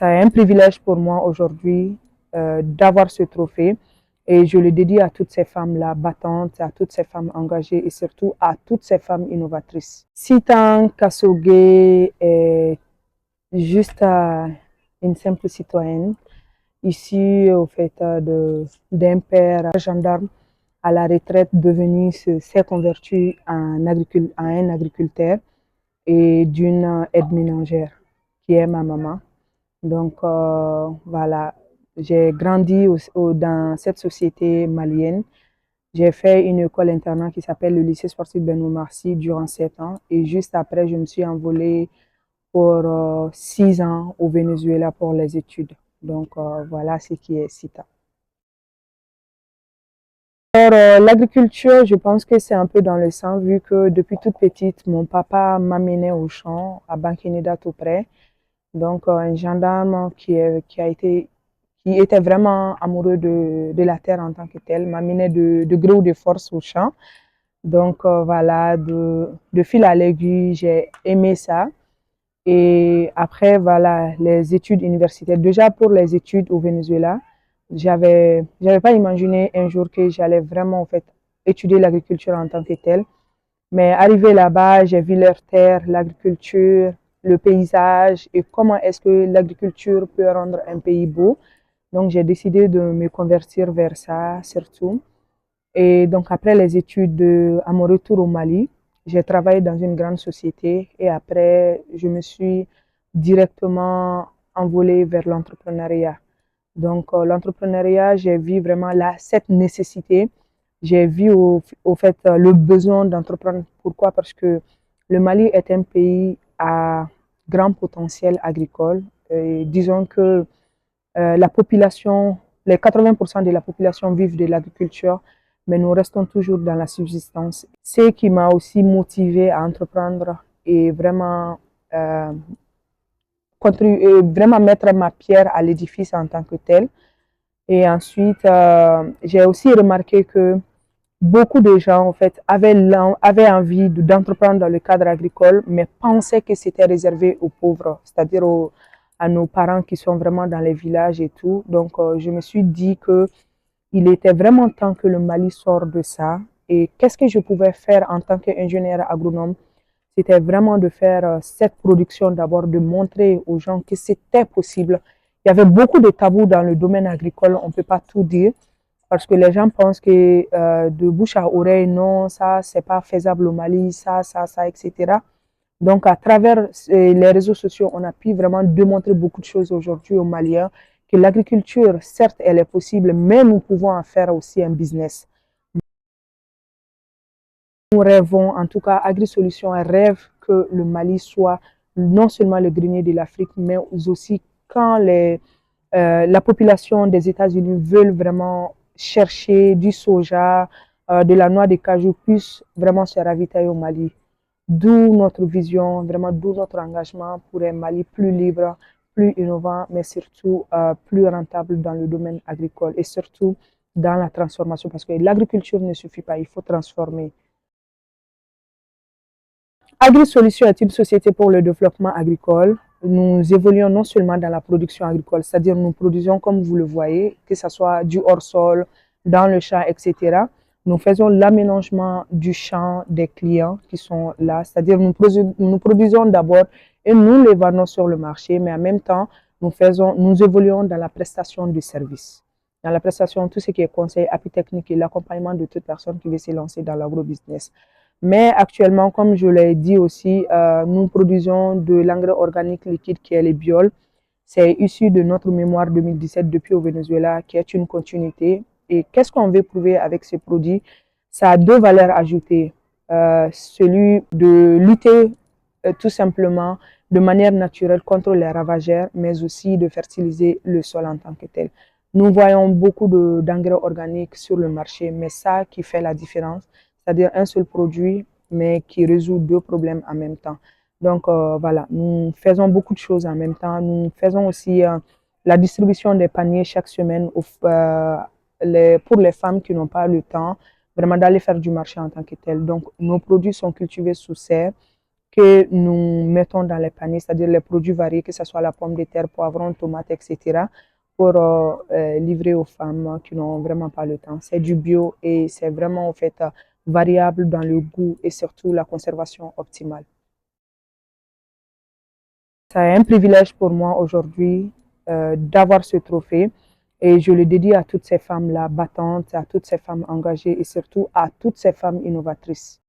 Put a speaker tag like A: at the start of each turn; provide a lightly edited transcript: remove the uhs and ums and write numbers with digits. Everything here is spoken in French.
A: c'est un privilège pour moi aujourd'hui d'avoir ce trophée et je le dédie à toutes ces femmes-là battantes, à toutes ces femmes engagées et surtout à toutes ces femmes innovatrices. Sitan Kasogé est juste une simple citoyenne, issue au fait d'un père gendarme à la retraite devenu s'est converti en à un agriculteur et d'une aide ménagère qui est ma maman. Donc voilà, j'ai grandi dans cette société malienne. J'ai fait une école internat qui s'appelle le lycée sportif Benoît Marcy durant 7 ans et juste après je me suis envolée pour 6 ans au Venezuela pour les études. Donc voilà ce qui est CITA. L'agriculture, je pense que c'est un peu dans le sang vu que depuis toute petite, mon papa m'amenait au champ à Banquineda tout près. Donc un gendarme qui était vraiment amoureux de la terre en tant que tel m'amenait de gré ou de force au champ. Donc voilà, de fil à l'aiguille, j'ai aimé ça. Et après, voilà, les études universitaires. Déjà pour les études au Venezuela, j'avais pas imaginé un jour que j'allais vraiment, en fait, étudier l'agriculture en tant que telle. Mais arrivé là-bas, j'ai vu leur terre, l'agriculture, le paysage et comment est-ce que l'agriculture peut rendre un pays beau. Donc, j'ai décidé de me convertir vers ça, surtout. Et donc, après les études, à mon retour au Mali, j'ai travaillé dans une grande société et après, je me suis directement envolée vers l'entrepreneuriat. Donc, l'entrepreneuriat, j'ai vu vraiment là, cette nécessité. J'ai vu au fait le besoin d'entreprendre. Pourquoi? Parce que le Mali est un pays à grand potentiel agricole. Et disons que la population, les 80% de la population vivent de l'agriculture, mais nous restons toujours dans la subsistance. Ce qui m'a aussi motivé à entreprendre et vraiment, vraiment mettre ma pierre à l'édifice en tant que tel. Et ensuite, j'ai aussi remarqué que beaucoup de gens en fait, avaient envie d'entreprendre dans le cadre agricole, mais pensaient que c'était réservé aux pauvres, c'est-à-dire à nos parents qui sont vraiment dans les villages et tout. Donc, je me suis dit que il était vraiment temps que le Mali sorte de ça. Et qu'est-ce que je pouvais faire en tant qu'ingénieur agronome? C'était vraiment de faire cette production d'abord, de montrer aux gens que c'était possible. Il y avait beaucoup de tabous dans le domaine agricole, on ne peut pas tout dire, parce que les gens pensent que de bouche à oreille, non, ça, c'est pas faisable au Mali, ça, etc. Donc, à travers les réseaux sociaux, on a pu vraiment démontrer beaucoup de choses aujourd'hui aux Maliens, que l'agriculture, certes, elle est possible, mais nous pouvons en faire aussi un business. Nous rêvons, en tout cas, AgriSolutions rêve que le Mali soit non seulement le grenier de l'Afrique, mais aussi quand la population des États-Unis veulent vraiment chercher du soja, de la noix de cajou, puisse vraiment se ravitailler au Mali. D'où notre vision, vraiment d'où notre engagement pour un Mali plus libre, plus innovant, mais surtout plus rentable dans le domaine agricole et surtout dans la transformation, parce que l'agriculture ne suffit pas, il faut transformer. AgriSolutions est une société pour le développement agricole. Nous évoluons non seulement dans la production agricole, c'est-à-dire nous produisons comme vous le voyez, que ce soit du hors-sol, dans le champ, etc. Nous faisons l'aménagement du champ des clients qui sont là, c'est-à-dire nous produisons d'abord et nous les vendons sur le marché, mais en même temps, nous évoluons dans la prestation de services. Dans la prestation, tout ce qui est conseil, appui technique et l'accompagnement de toute personne qui veut se lancer dans l'agrobusiness. Mais actuellement, comme je l'ai dit aussi, nous produisons de l'engrais organique liquide qui est le biol. C'est issu de notre mémoire 2017 depuis au Venezuela, qui est une continuité. Et qu'est-ce qu'on veut prouver avec ces produits? Ça a deux valeurs ajoutées. Celui de lutter tout simplement de manière naturelle contre les ravageurs, mais aussi de fertiliser le sol en tant que tel. Nous voyons beaucoup d'engrais organiques sur le marché, mais ça qui fait la différence, c'est-à-dire un seul produit, mais qui résout deux problèmes en même temps. Donc voilà, nous faisons beaucoup de choses en même temps. Nous faisons aussi la distribution des paniers chaque semaine pour les femmes qui n'ont pas le temps vraiment d'aller faire du marché en tant que tel. Donc nos produits sont cultivés sous serre que nous mettons dans les paniers, c'est-à-dire les produits variés, que ce soit la pomme de terre, poivron, tomate, etc., pour livrer aux femmes qui n'ont vraiment pas le temps. C'est du bio et c'est vraiment en fait variable dans le goût et surtout la conservation optimale. C'est un privilège pour moi aujourd'hui d'avoir ce trophée et je le dédie à toutes ces femmes-là battantes, à toutes ces femmes engagées et surtout à toutes ces femmes innovatrices.